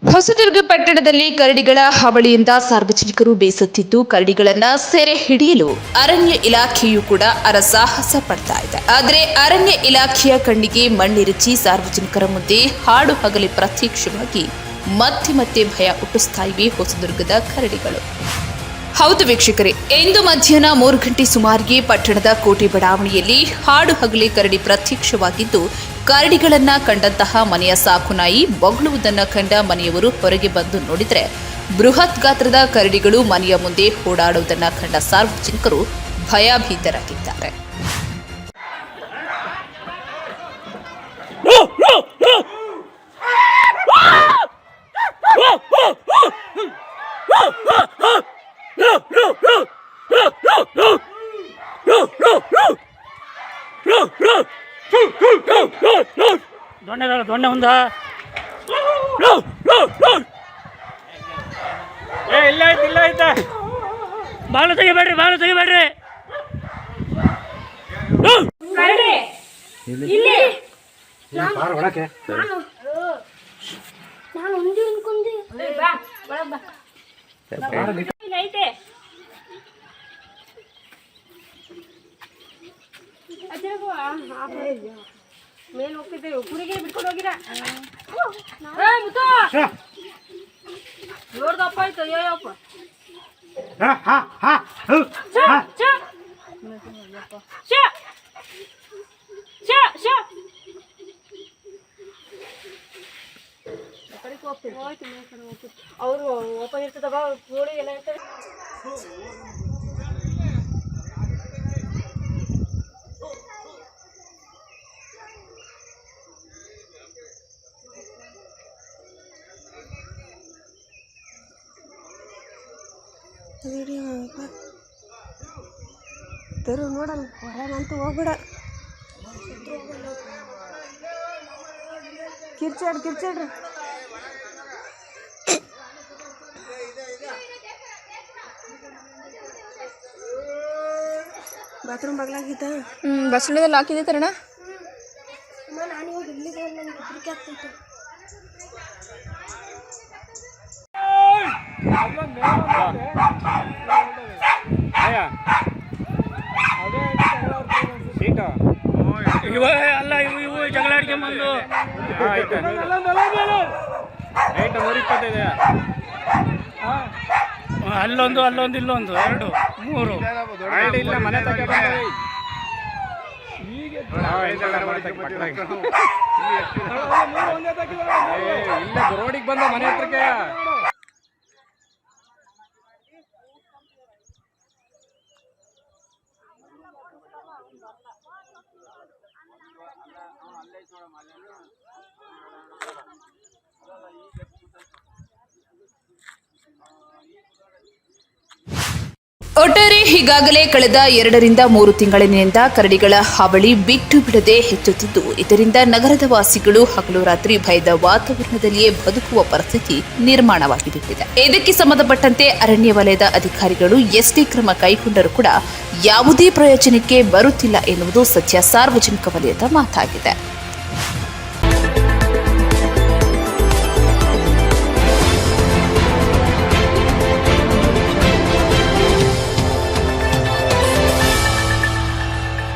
ಹೊಸದುರ್ಗ ಪಟ್ಟಣದಲ್ಲಿ ಕರಡಿಗಳ ಹಾವಳಿಯಿಂದ ಸಾರ್ವಜನಿಕರು ಬೇಸತ್ತಿದ್ದು ಕರಡಿಗಳನ್ನ ಸೆರೆ ಹಿಡಿಯಲು ಅರಣ್ಯ ಇಲಾಖೆಯೂ ಕೂಡ ಅರಸಾಹಸ ಪಡ್ತಾ ಇದೆ. ಆದರೆ ಅರಣ್ಯ ಇಲಾಖೆಯ ಕಣ್ಣಿಗೆ ಮಣ್ಣಿರಚಿ ಸಾರ್ವಜನಿಕರ ಮುಂದೆ ಹಾಡು ಹಗಲಿ ಪ್ರತ್ಯಕ್ಷವಾಗಿ ಮತ್ತೆ ಭಯ ಹುಟ್ಟಿಸ್ತಾ ಇವೆ ಹೊಸದುರ್ಗದ ಕರಡಿಗಳು. ಹೌದು ವೀಕ್ಷಕರೇ, ಇಂದು ಮಧ್ಯಾಹ್ನ 3 ಗಂಟೆ ಸುಮಾರಿಗೆ ಪಟ್ಟಣದ ಕೋಟೆ ಬಡಾವಣೆಯಲ್ಲಿ ಹಾಡು ಹಗಲಿ ಕರಡಿ ಪ್ರತ್ಯಕ್ಷವಾಗಿದ್ದು, ಕರಡಿಗಳನ್ನ ಕಂಡಂತಹ ಮನೆಯ ಸಾಕುನಾಯಿ ಬೊಗಳುವುದನ್ನು ಕಂಡ ಮನೆಯವರು ಹೊರಗೆ ಬಂದು ನೋಡಿದರೆ ಬೃಹತ್ ಗಾತ್ರದ ಕರಡಿಗಳು ಮನೆಯ ಮುಂದೆ ಓಡಾಡುವುದನ್ನು ಕಂಡ ಸಾರ್ವಜನಿಕರು ಭಯಭೀತರಾಗಿದ್ದಾರೆ. ದೊಣ್ಣೆ ఉందా ಇಲ್ಲ ಐತೆ ಬಾಳು ತೆಗಿಬೇಡ್ರಿ ಮೇಲ್ ಹೋಗ್ತಿದ್ದೇವೆ ಕುರಿಗೆ ಬಿಟ್ಕೊಂಡು ಹೋಗಿರ ನೋಡ್ದಪ್ಪ ಆಯ್ತು ಅಯ್ಯಪ್ಪ ಅವರು ಓಪನ್ ಇರ್ತದವ ಗೋಳಿ ಎಲ್ಲ ಇರ್ತದೆ. ತರ ನೋಡಲ್ಲ ಹೊರಗಂತೂ ಹೋಗ್ಬೇಡ. ಕಿರ್ಚಾಡ್ರಿ ಬಾತ್ರೂಮ್ ಬಗ್ಲಾಗಿದ್ದ ಬಸ್ ಸ್ಟ್ಯಾಂಡಲ್ಲಿ ಹಾಕಿದೆ ತರಣ ನಾನು ಹೋಗಿ ಇಲ್ಲಿಗೆ ನನಗೆ ಹೆದರಿಕೆ ಆಗ್ತೈತೆ. ಅಲ್ಲ ಇವು ಜಗಳ ಆಡ್ಕೊಂಬಂದು ಅಲ್ಲೊಂದು ಇಲ್ಲೊಂದು 2 3 ಇಲ್ಲ ಮನೆ ರೋಡಿಗೆ ಬಂದ ಮನೆ ಹತ್ರಕ್ಕೆ ಒಟ್ಟಾರೆ ಈಗಾಗಲೇ ಕಳೆದ 2 ರಿಂದ 3 ತಿಂಗಳಿನಿಂದ ಕರಡಿಗಳ ಹಾವಳಿ ಬಿಟ್ಟು ಬಿಡದೆ ಹೆಚ್ಚುತ್ತಿದ್ದು, ಇದರಿಂದ ನಗರದ ವಾಸಿಗಳು ಹಗಲು ರಾತ್ರಿ ಭಯದ ವಾತಾವರಣದಲ್ಲಿಯೇ ಬದುಕುವ ಪರಿಸ್ಥಿತಿ ನಿರ್ಮಾಣವಾಗಿ ಬಿಟ್ಟಿದೆ. ಇದಕ್ಕೆ ಸಂಬಂಧಪಟ್ಟಂತೆ ಅರಣ್ಯ ವಲಯದ ಅಧಿಕಾರಿಗಳು ಎಷ್ಟೇ ಕ್ರಮ ಕೈಗೊಂಡರೂ ಕೂಡ ಯಾವುದೇ ಪ್ರಯೋಜನಕ್ಕೆ ಬರುತ್ತಿಲ್ಲ ಎನ್ನುವುದು ಸದ್ಯ ಸಾರ್ವಜನಿಕ ವಲಯದ ಮಾತಾಗಿದೆ.